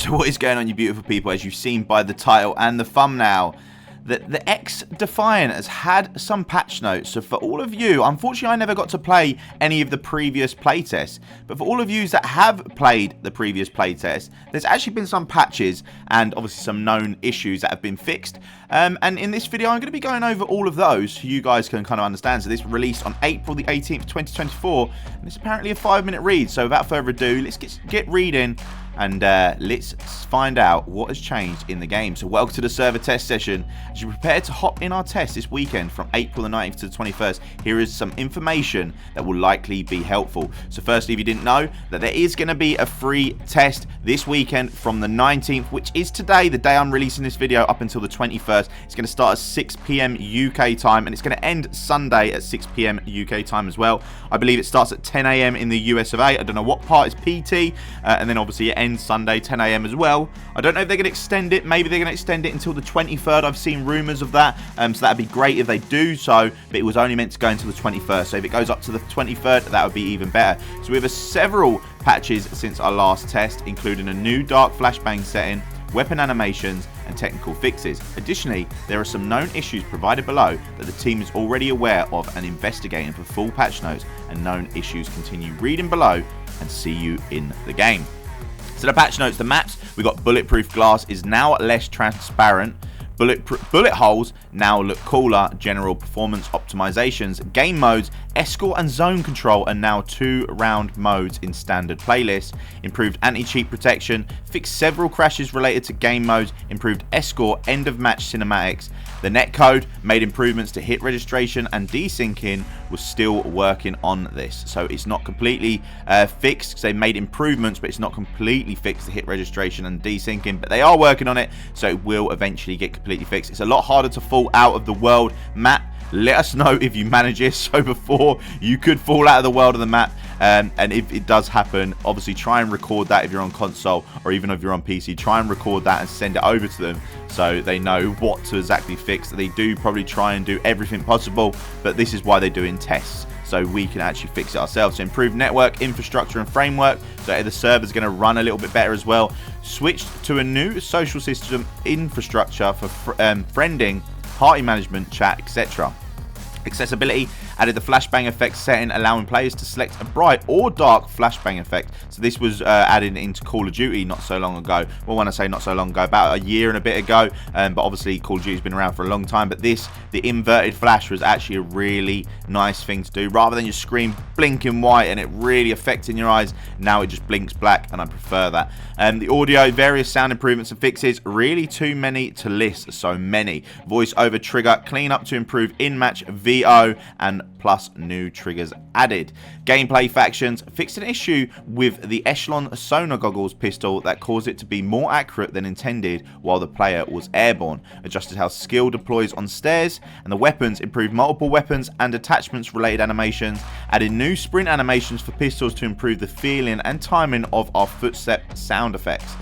So what is going on, you beautiful people? As you've seen by the title and the thumbnail, that the XDEFIANT has had some patch notes. So for all of you, unfortunately I never got to play any of the previous playtests, but for all of you that have played the previous playtest, there's actually been some patches and obviously some known issues that have been fixed. And in this video I'm going to be going over all of those so you guys can kind of understand. So this released on April the 18th 2024, and it's apparently a 5-minute read. So without further ado, let's get reading and let's find out what has changed in the game. So welcome to the server test session. As you prepare to hop in our test this weekend from April the 19th to the 21st, here is some information that will likely be helpful. So firstly, if you didn't know, that there is going to be a free test this weekend from the 19th, which is today, the day I'm releasing this video, up until the 21st. It's going to start at 6 PM UK time, and it's going to end Sunday at 6 PM UK time as well. I believe it starts at 10 AM in the US of A. I don't know what part is PT, and then obviously it ends Sunday 10 AM as well. I don't know if they're going to extend it. Maybe they're going to extend it until the 23rd. I've seen rumours of that, so that'd be great if they do so, but it was only meant to go until the 21st. So if it goes up to the 23rd, that would be even better. So we have several patches since our last test, including a new dark flashbang setting, weapon animations, and technical fixes. Additionally, there are some known issues provided below that the team is already aware of and investigating. For full patch notes and known issues, continue reading below and see you in the game. So the patch notes, the maps, we got bulletproof glass is now less transparent. Bullet holes now look cooler. General performance optimizations. Game modes, escort and zone control are now 2-round modes in standard playlists. Improved anti-cheat protection. Fixed several crashes related to game modes. Improved escort end of match cinematics. The netcode made improvements to hit registration and desyncing. Was still working on this, so it's not completely fixed because they made improvements, but it's not completely fixed, the hit registration and desyncing, but they are working on it, so it will eventually get completely fixed. It's a lot harder to fall out of the world map. Let us know if you manage it. So before, you could fall out of the world of the map, and if it does happen, obviously try and record that if you're on console, or even if you're on PC, try and record that and send it over to them so they know what to exactly fix. They do probably try and do everything possible, but this is why they're doing tests, so we can actually fix it ourselves. So improved network infrastructure and framework, so the server's going to run a little bit better as well. Switched to a new social system infrastructure for friending, party management, chat, etc. Accessibility, added the flashbang effect setting, allowing players to select a bright or dark flashbang effect. So this was added into Call of Duty not so long ago. Well, when I say not so long ago, about a year and a bit ago, but obviously Call of Duty's been around for a long time. But this, the inverted flash, was actually a really nice thing to do. Rather than your screen blinking white and it really affecting your eyes, now it just blinks black, and I prefer that. The audio, various sound improvements and fixes, really too many to list, so many. Voice over trigger, clean up to improve in-match VO, and plus new triggers added. Gameplay factions, fixed an issue with the Echelon sonar goggles pistol that caused it to be more accurate than intended while the player was airborne. Adjusted how skill deploys on stairs, and the weapons, improved multiple weapons and attachments related animations. Added new sprint animations for pistols to improve the feeling and timing of our footstep sound effects.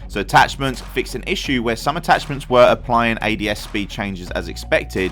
So attachments, fixed an issue where some attachments were applying ADS speed changes as expected.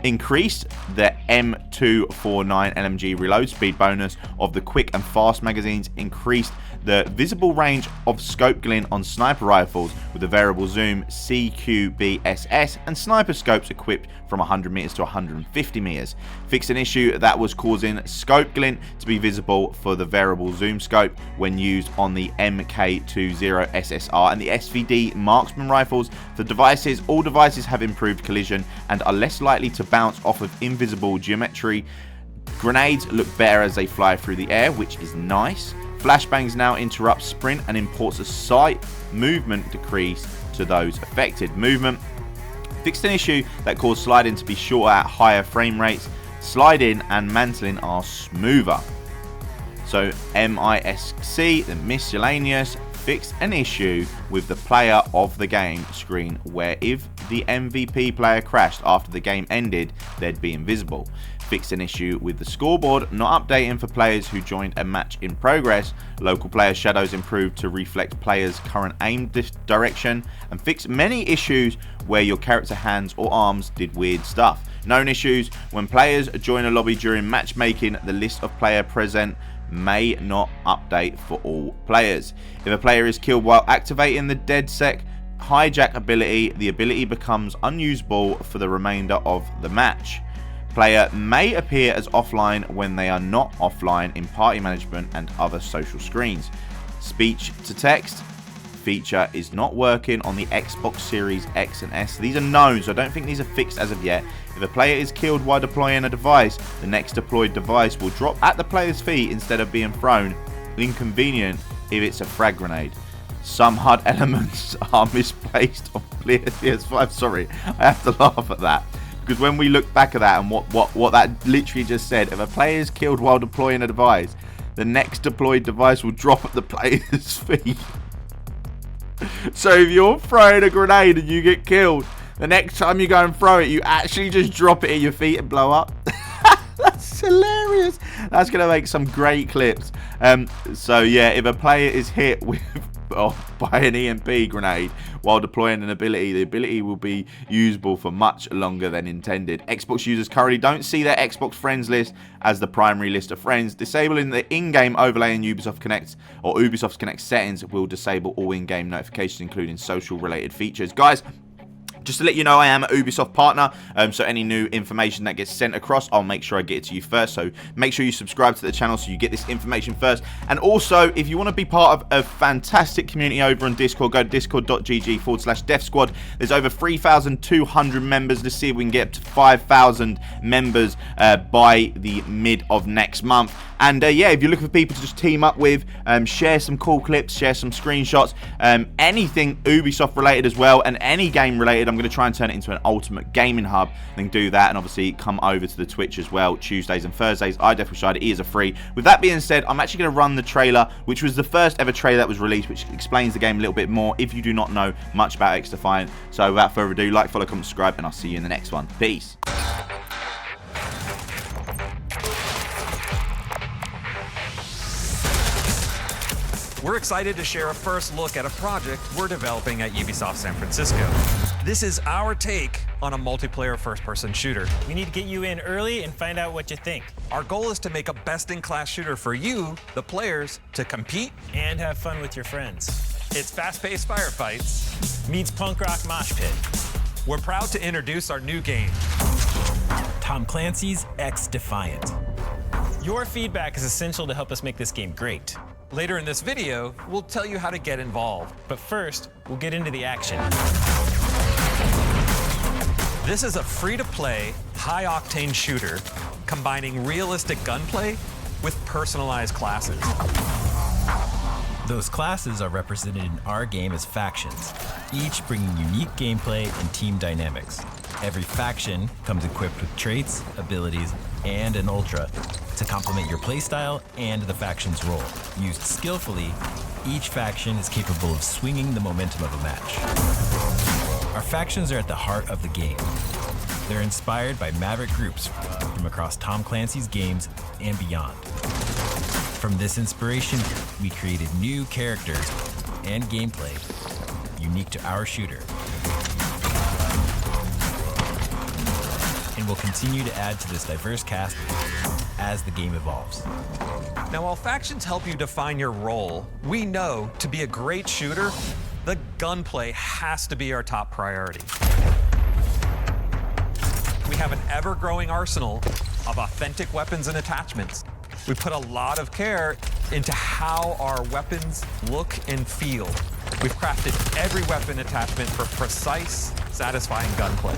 Increased the M249 LMG reload speed bonus of the quick and fast magazines. Increased the visible range of scope glint on sniper rifles with the variable zoom CQBSS and sniper scopes equipped from 100 meters to 150 meters. Fixed an issue that was causing scope glint to be visible for the variable zoom scope when used on the MK20 SSR and the SVD marksman rifles. For devices, all devices have improved collision and are less likely to bounce off of invisible geometry. Grenades look better as they fly through the air, which is nice. Flashbangs now interrupt sprint and imports a slight movement decrease to those affected. Movement, fixed an issue that caused sliding to be shorter at higher frame rates. Sliding and mantling are smoother. So MISC, the miscellaneous, fixed an issue with the player of the game screen where if the MVP player crashed after the game ended, they'd be invisible. Fixed an issue with the scoreboard not updating for players who joined a match in progress. Local player shadows improved to reflect players' current aim direction, and fixed many issues where your character hands or arms did weird stuff. Known issues: when players join a lobby during matchmaking, the list of player present may not update for all players. If a player is killed while activating the DedSec hijack ability, the ability becomes unusable for the remainder of the match. Player may appear as offline when they are not offline in party management and other social screens. Speech to text feature is not working on the Xbox Series X and S. These are known, so I don't think these are fixed as of yet. If a player is killed while deploying a device, the next deployed device will drop at the player's feet instead of being thrown. Inconvenient if it's a frag grenade. Some HUD elements are misplaced on PS5. Sorry, I have to laugh at that. Because when we look back at that and what that literally just said, if a player is killed while deploying a device, the next deployed device will drop at the player's feet. So if you're throwing a grenade and you get killed, the next time you go and throw it, you actually just drop it at your feet and blow up. That's hilarious. That's going to make some great clips. So yeah, if a player is hit with by an EMP grenade while deploying an ability, the ability will be usable for much longer than intended. Xbox users currently don't see their Xbox friends list as the primary list of friends. Disabling the in-game overlay in Ubisoft Connect or Ubisoft Connect settings will disable all in-game notifications, including social related features. Guys, just to let you know, I am a Ubisoft partner, so any new information that gets sent across, I'll make sure I get it to you first. So make sure you subscribe to the channel so you get this information first. And also, if you want to be part of a fantastic community over on Discord, go to discord.gg/DefSquad. There's over 3,200 members. Let's see if we can get up to 5,000 members by the mid of next month. And yeah, if you're looking for people to just team up with, share some cool clips, share some screenshots, anything Ubisoft related as well, and any game related, I'm going to try and turn it into an ultimate gaming hub. Then do that, and obviously come over to the Twitch as well, Tuesdays and Thursdays. iDefWithShide is a free. With that being said, I'm actually going to run the trailer, which was the first ever trailer that was released, which explains the game a little bit more if you do not know much about XDefiant. So without further ado, like, follow, comment, subscribe, and I'll see you in the next one. Peace. We're excited to share a first look at a project we're developing at Ubisoft San Francisco. This is our take on a multiplayer first-person shooter. We need to get you in early and find out what you think. Our goal is to make a best-in-class shooter for you, the players, to compete and have fun with your friends. It's fast-paced firefights meets punk rock mosh pit. We're proud to introduce our new game, Tom Clancy's XDefiant. Your feedback is essential to help us make this game great. Later in this video, we'll tell you how to get involved. But first, we'll get into the action. This is a free-to-play, high-octane shooter combining realistic gunplay with personalized classes. Those classes are represented in our game as factions, each bringing unique gameplay and team dynamics. Every faction comes equipped with traits, abilities, and an ultra to complement your playstyle and the faction's role. Used skillfully, each faction is capable of swinging the momentum of a match. Our factions are at the heart of the game. They're inspired by maverick groups from across Tom Clancy's games and beyond. From this inspiration, we created new characters and gameplay unique to our shooter. And we'll continue to add to this diverse cast as the game evolves. Now, while factions help you define your role, we know to be a great shooter, the gunplay has to be our top priority. We have an ever-growing arsenal of authentic weapons and attachments. We put a lot of care into how our weapons look and feel. We've crafted every weapon attachment for precise, satisfying gunplay.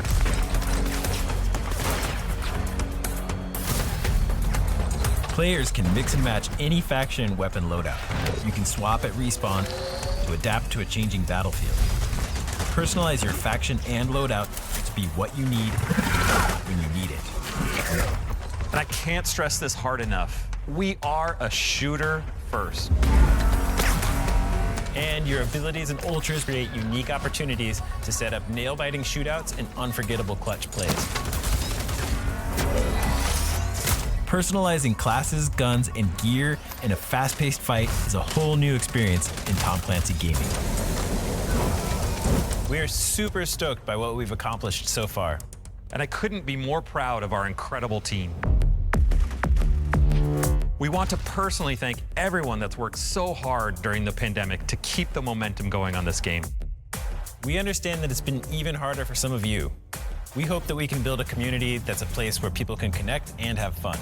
Players can mix and match any faction weapon loadout. You can swap at respawn to adapt to a changing battlefield. Personalize your faction and loadout to be what you need when you need it. And I can't stress this hard enough. We are a shooter first. And your abilities and ultras create unique opportunities to set up nail-biting shootouts and unforgettable clutch plays. Personalizing classes, guns, and gear in a fast-paced fight is a whole new experience in Tom Clancy gaming. We are super stoked by what we've accomplished so far. And I couldn't be more proud of our incredible team. We want to personally thank everyone that's worked so hard during the pandemic to keep the momentum going on this game. We understand that it's been even harder for some of you. We hope that we can build a community that's a place where people can connect and have fun.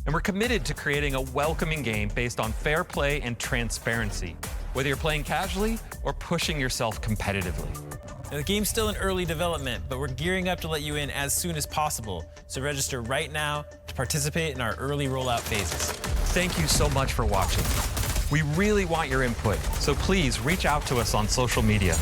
And we're committed to creating a welcoming game based on fair play and transparency, whether you're playing casually or pushing yourself competitively. Now, the game's still in early development, but we're gearing up to let you in as soon as possible. So register right now to participate in our early rollout phases. Thank you so much for watching. We really want your input, so please reach out to us on social media.